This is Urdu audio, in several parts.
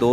2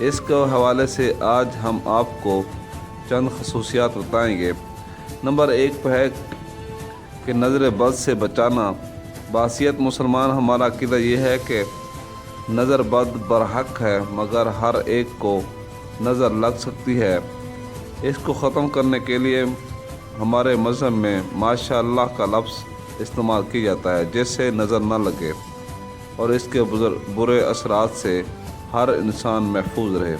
اس کے حوالے سے آج ہم آپ کو چند خصوصیات بتائیں گے۔ نمبر 1 پہ ہے کہ نظر بد سے بچانا۔ بحیثیت مسلمان ہمارا عقیدہ یہ ہے کہ نظر بد برحق ہے، مگر ہر ایک کو نظر لگ سکتی ہے۔ اس کو ختم کرنے کے لیے ہمارے مذہب میں ماشاء اللہ کا لفظ استعمال کیا جاتا ہے، جس سے نظر نہ لگے اور اس کے برے اثرات سے ہر انسان محفوظ رہے۔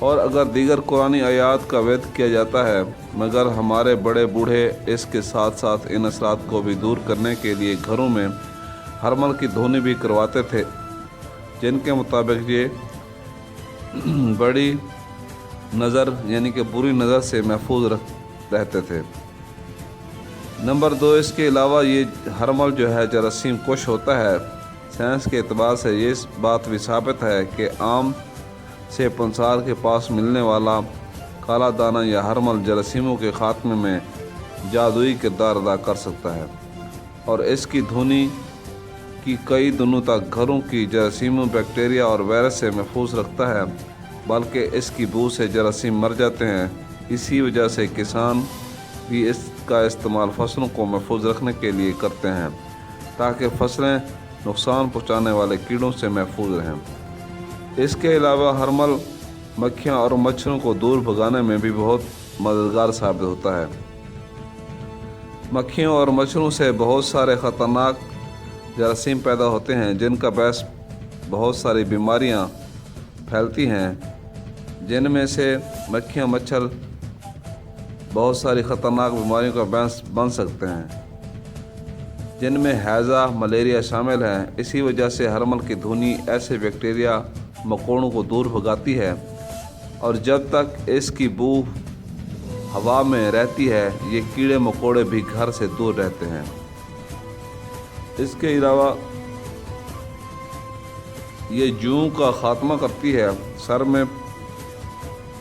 اور اگر دیگر قرآنی آیات کا وید کیا جاتا ہے، مگر ہمارے بڑے بوڑھے اس کے ساتھ ساتھ ان اثرات کو بھی دور کرنے کے لیے گھروں میں حرمل کی دھونی بھی کرواتے تھے، جن کے مطابق یہ بڑی نظر یعنی کہ بری نظر سے محفوظ رہتے تھے۔ نمبر 2 اس کے علاوہ یہ حرمل جو ہے جراثیم کش ہوتا ہے۔ سائنس کے اعتبار سے یہ بات بھی ثابت ہے کہ عام سے پنسار کے پاس ملنے والا کالا دانہ یا حرمل جراثیموں کے خاتمے میں جادوئی کردار ادا کر سکتا ہے، اور اس کی دھونی کی کئی دنوں تک گھروں کی جراثیموں، بیکٹیریا اور وائرس سے محفوظ رکھتا ہے، بلکہ اس کی بو سے جراثیم مر جاتے ہیں۔ اسی وجہ سے کسان بھی اس کا استعمال فصلوں کو محفوظ رکھنے کے لیے کرتے ہیں، تاکہ فصلیں نقصان پہنچانے والے کیڑوں سے محفوظ رہیں۔ اس کے علاوہ حرمل مکھیاں اور مچھروں کو دور بھگانے میں بھی بہت مددگار ثابت ہوتا ہے۔ مکھیوں اور مچھروں سے بہت سارے خطرناک جراثیم پیدا ہوتے ہیں، جن کا باعث بہت ساری بیماریاں پھیلتی ہیں، جن میں سے مکھیاں مچھر بہت ساری خطرناک بیماریوں کا باعث بن سکتے ہیں، جن میں ہیضہ، ملیریا شامل ہیں۔ اسی وجہ سے حرمل کی دھونی ایسے بیکٹیریا، مکوڑوں کو دور بھگاتی ہے، اور جب تک اس کی بو ہوا میں رہتی ہے یہ کیڑے مکوڑے بھی گھر سے دور رہتے ہیں۔ اس کے علاوہ یہ جوؤں کا خاتمہ کرتی ہے۔ سر میں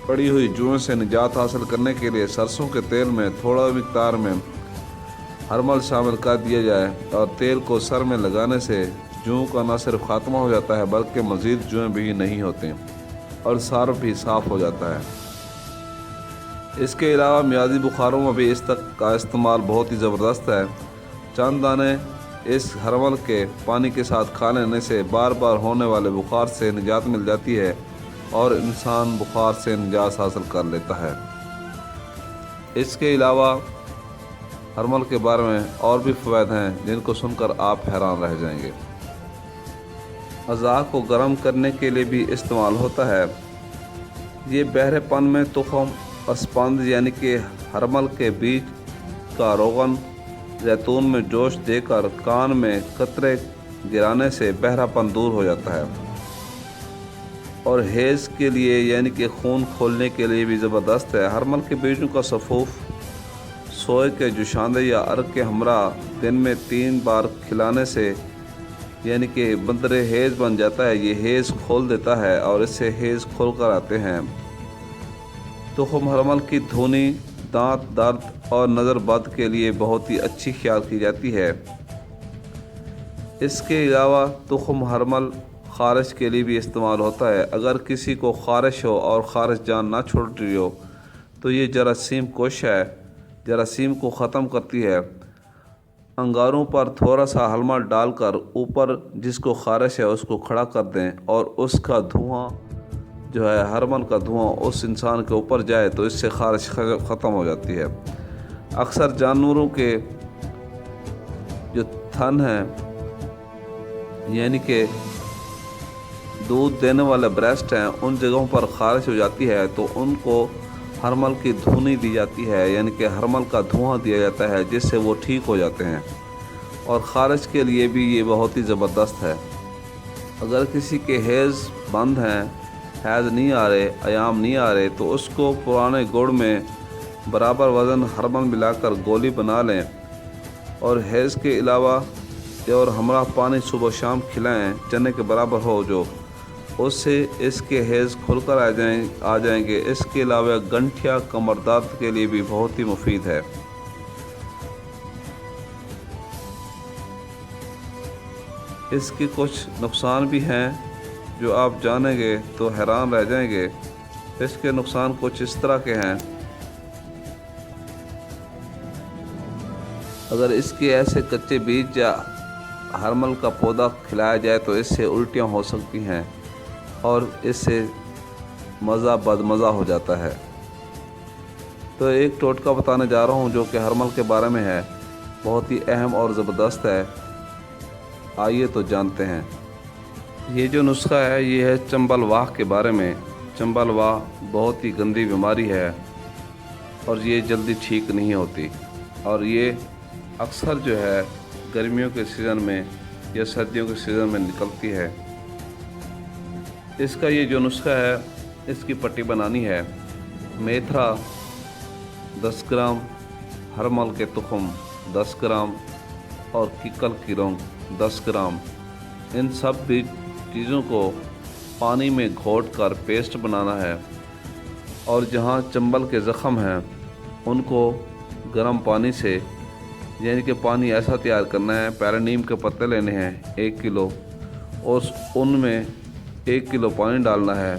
پڑی ہوئی جوؤں سے نجات حاصل کرنے کے لیے سرسوں کے تیل میں تھوڑا مقدار میں حرمل شامل کر دیا جائے، اور تیل کو سر میں لگانے سے جوؤں کا نہ صرف خاتمہ ہو جاتا ہے بلکہ مزید جوئیں بھی نہیں ہوتے اور سر بھی صاف ہو جاتا ہے۔ اس کے علاوہ میادی بخاروں میں بھی اس کا استعمال بہت ہی زبردست ہے۔ چند دانے اس حرمل کے پانی کے ساتھ کھا لینے سے بار بار ہونے والے بخار سے نجات مل جاتی ہے، اور انسان بخار سے نجات حاصل کر لیتا ہے۔ اس کے علاوہ حرمل کے بارے میں اور بھی فوائد ہیں جن کو سن کر آپ حیران رہ جائیں گے۔ اعضاء کو گرم کرنے کے لیے بھی استعمال ہوتا ہے۔ یہ بحر پن میں تخم اسپند یعنی کہ حرمل کے بیج کا روغن زیتون میں جوش دے کر کان میں قطرے گرانے سے بہرا پن دور ہو جاتا ہے، اور ہیض کے لیے یعنی کہ خون کھولنے کے لیے بھی زبردست ہے۔ حرمل کے بیجوں کا سفوف سوئے کے جوشاندے یا عرق کے ہمراہ دن میں 3 بار کھلانے سے یعنی کہ بندر ہیض بن جاتا ہے۔ یہ ہیض کھول دیتا ہے اور اس سے ہیض کھول کر آتے ہیں۔ تخم حرمل کی دھونی دانت درد اور نظر بد کے لیے بہت ہی اچھی خیال کی جاتی ہے۔ اس کے علاوہ تخم حرمل خارش کے لیے بھی استعمال ہوتا ہے۔ اگر کسی کو خارش ہو اور خارش جان نہ چھوڑ رہی ہو تو یہ جراثیم کش ہے، جراثیم کو ختم کرتی ہے۔ انگاروں پر تھوڑا سا حلمہ ڈال کر اوپر جس کو خارش ہے اس کو کھڑا کر دیں، اور اس کا دھواں جو ہے حرمل کا دھواں اس انسان کے اوپر جائے تو اس سے خارش ختم ہو جاتی ہے۔ اکثر جانوروں کے جو تھن ہیں یعنی کہ دودھ دینے والے بریسٹ ہیں، ان جگہوں پر خارش ہو جاتی ہے تو ان کو حرمل کی دھونی دی جاتی ہے، یعنی کہ حرمل کا دھواں دیا جاتا ہے، جس سے وہ ٹھیک ہو جاتے ہیں، اور خارش کے لیے بھی یہ بہت ہی زبردست ہے۔ اگر کسی کے حیض بند ہیں، حیض نہیں آ رہے، ایام نہیں آ رہے، تو اس کو پرانے گڑ میں برابر وزن حرمل ملا کر گولی بنا لیں، اور حیض کے علاوہ اور ہمراہ پانی صبح شام کھلائیں، چنے کے برابر ہو جو، اس سے اس کے حیض کھل کر آ جائیں گے۔ اس کے علاوہ گنٹھیا کمر درد کے لیے بھی بہت ہی مفید ہے۔ اس کے کچھ نقصان بھی ہیں، جو آپ جانیں گے تو حیران رہ جائیں گے۔ اس کے نقصان کچھ اس طرح کے ہیں۔ اگر اس کے ایسے کچے بیج یا ہرمل کا پودا کھلایا جائے تو اس سے الٹیاں ہو سکتی ہیں اور اس سے مزہ بدمزہ ہو جاتا ہے۔ تو ایک ٹوٹکا بتانے جا رہا ہوں جو کہ ہرمل کے بارے میں ہے، بہت ہی اہم اور زبردست ہے۔ آئیے تو جانتے ہیں۔ یہ جو نسخہ ہے یہ ہے چنبل واہ کے بارے میں۔ چنبل واہ بہت ہی گندی بیماری ہے اور یہ جلدی ٹھیک نہیں ہوتی، اور یہ اکثر جو ہے گرمیوں کے سیزن میں یا سردیوں کے سیزن میں نکلتی ہے۔ اس کا یہ جو نسخہ ہے، اس کی پٹی بنانی ہے۔ میتھرا 10 گرام، ہرمل کے تخم 10 گرام اور ککل کی رونگ 10 گرام، ان سب بھی چیزوں کو پانی میں گھوٹ کر پیسٹ بنانا ہے، اور جہاں چنبل کے زخم ہیں ان کو گرم پانی سے، یعنی کہ پانی ایسا تیار کرنا ہے، پیرانیم کے پتے لینے ہیں 1 کلو، اور ان میں 1 کلو پانی ڈالنا ہے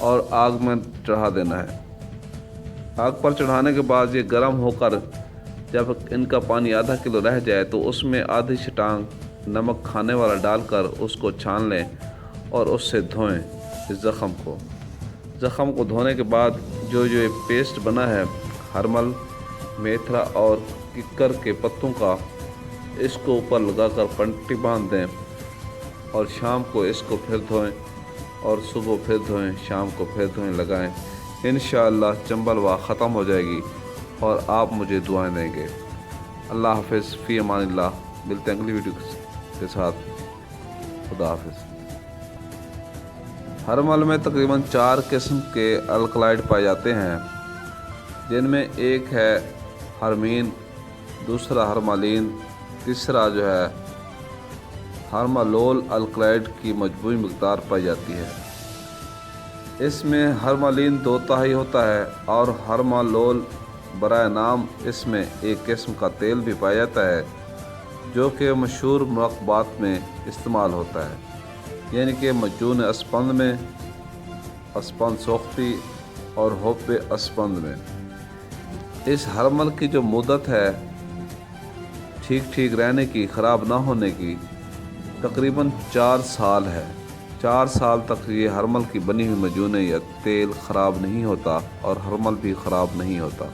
اور آگ میں چڑھا دینا ہے۔ آگ پر چڑھانے کے بعد یہ گرم ہو کر جب ان کا پانی آدھا کلو رہ جائے تو اس میں آدھی چٹانگ نمک کھانے والا ڈال کر اس کو چھان لیں اور اس سے دھوئیں اس زخم کو۔ زخم کو دھونے کے بعد جو یہ پیسٹ بنا ہے ہرمل، میتھرا اور ککر کے پتوں کا، اس کو اوپر لگا کر پٹی باندھ دیں، اور شام کو اس کو پھر دھوئیں، اور صبح پھر دھوئیں، شام کو پھر دھوئیں، لگائیں۔ انشاءاللہ چنبل واہ ختم ہو جائے گی اور آپ مجھے دعائیں دیں گے۔ اللہ حافظ، فی امان اللہ۔ ملتے ہیں اگلی ویڈیو کے ساتھ۔ خدا حافظ۔ ہرمل میں تقریباً 4 قسم کے الکلائڈ پائے جاتے ہیں، جن میں ایک ہے ہرمین، دوسرا ہرمالین، تیسرا جو ہے ہرمالول الکلائڈ کی مجموعی مقدار پائی جاتی ہے۔ اس میں ہرمالین 2/3 ہوتا ہے اور ہرمالول برائے نام اس میں ایک قسم کا تیل بھی پایا جاتا ہے جو کہ مشہور مرکبات میں استعمال ہوتا ہے، یعنی کہ معجون اسپند میں، اسپند سوختی اور حب اسپند میں۔ اس ہرمل کی جو مدت ہے ٹھیک رہنے کی، خراب نہ ہونے کی، تقریباً 4 سال ہے۔ 4 سال تک یہ ہرمل کی بنی ہوئی معجونیں یا تیل خراب نہیں ہوتا اور ہرمل بھی خراب نہیں ہوتا۔